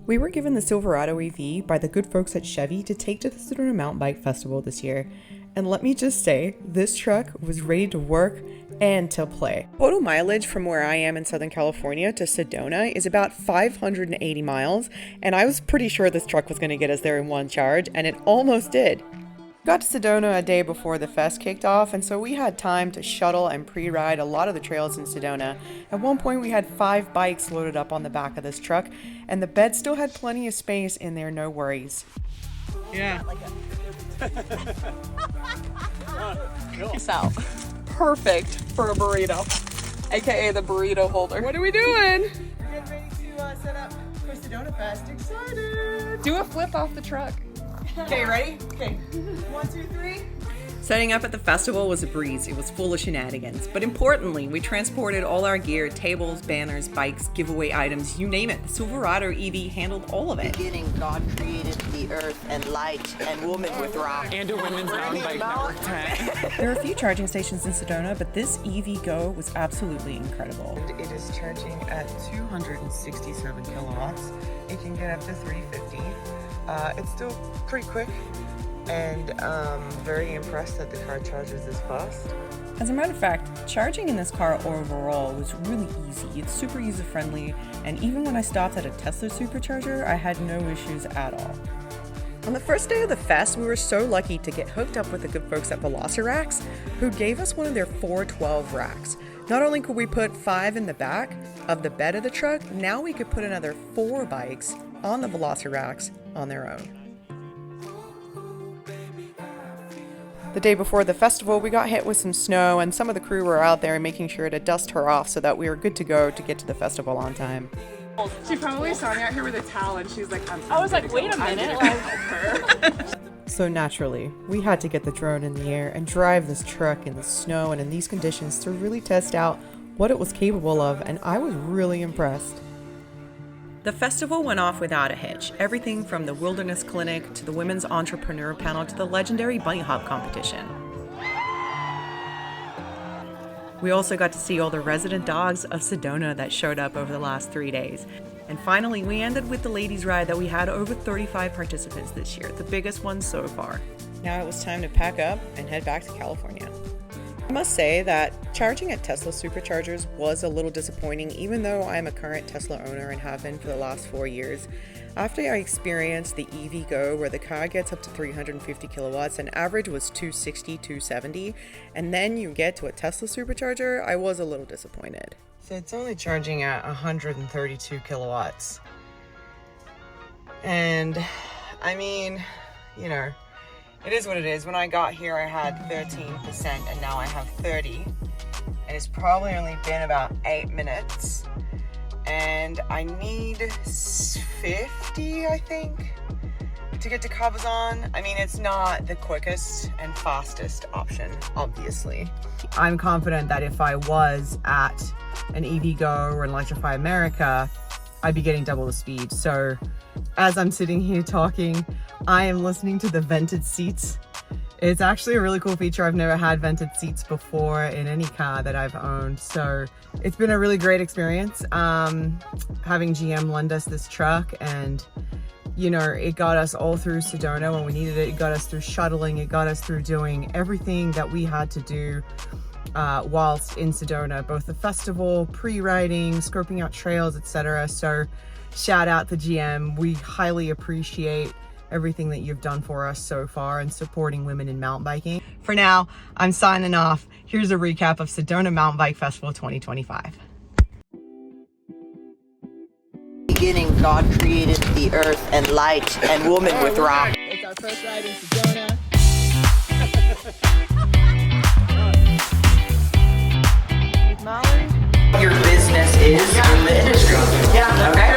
We were given the Silverado EV by the good folks at Chevy to take to the Sedona Mountain Bike Festival this year. And let me just say, this truck was ready to work and to play. Total mileage from where I am in Southern California to Sedona is about 580 miles, and I was pretty sure this truck was going to get us there in one charge, and it almost did. Got to Sedona a day before the fest kicked off, and so we had time to shuttle and pre-ride a lot of the trails in Sedona. At one point we had 5 bikes loaded up on the back of this truck, and the bed still had plenty of space in there, no worries. Yeah. So, perfect for a burrito, aka the burrito holder. What are we doing? We're getting ready to set up for Sedona Fest. Excited! Do a flip off the truck. Okay, ready? Okay. 1, 2, 3. Setting up at the festival was a breeze. It was full of shenanigans. But importantly, we transported all our gear, tables, banners, bikes, giveaway items, you name it. The Silverado EV handled all of it. Beginning, God created the earth and light and woman with rock. And a women's mountain bike network tent. There are a few charging stations in Sedona, but this EV Go was absolutely incredible. It is charging at 267 kilowatts. It can get up to 350. It's still pretty quick, and very impressed that the car charges this fast. As a matter of fact, charging in this car overall was really easy. It's super user-friendly, and even when I stopped at a Tesla supercharger, I had no issues at all. On the first day of the fest, we were so lucky to get hooked up with the good folks at Velociracks, who gave us one of their 412 racks. Not only could we put 5 in the back of the bed of the truck, now we could put another 4 bikes on the Velociracks on their own. The day before the festival, we got hit with some snow, and some of the crew were out there making sure to dust her off so that we were good to go to get to the festival on time. She probably saw me out here with a towel and she's like, I was like, wait a minute. So naturally, we had to get the drone in the air and drive this truck in the snow and in these conditions to really test out what it was capable of, and I was really impressed. The festival went off without a hitch. Everything from the wilderness clinic to the women's entrepreneur panel to the legendary bunny hop competition. We also got to see all the resident dogs of Sedona that showed up over the last 3 days. And finally, we ended with the ladies' ride that we had over 35 participants this year, the biggest one so far. Now it was time to pack up and head back to California. I must say that charging at Tesla superchargers was a little disappointing, even though I'm a current Tesla owner and have been for the last 4 years. After I experienced the EV Go, where the car gets up to 350 kilowatts and average was 260, 270, and then you get to a Tesla supercharger, I was a little disappointed. So it's only charging at 132 kilowatts. And I mean, you know, it is what it is. When I got here, I had 13%, and now I have 30. And it's probably only been about 8 minutes. And I need 50, I think, to get to Cabazon. I mean, it's not the quickest and fastest option, obviously. I'm confident that if I was at an EV Go or an Electrify America, I'd be getting double the speed. So as I'm sitting here talking, I am listening to the vented seats. It's actually a really cool feature. I've never had vented seats before in any car that I've owned. So it's been a really great experience having GM lend us this truck, and you know, it got us all through Sedona when we needed it. It got us through shuttling. It got us through doing everything that we had to do whilst in Sedona, both the festival, pre-riding, scoping out trails, etc. So shout out to GM. We highly appreciate everything that you've done for us so far and supporting women in mountain biking. For now, I'm signing off. Here's a recap of Sedona Mountain Bike Festival 2025. Beginning, God created the earth and light and woman with rock. It's our first ride in Sedona. With Mallory. Your business is in the industry. Yeah. Okay.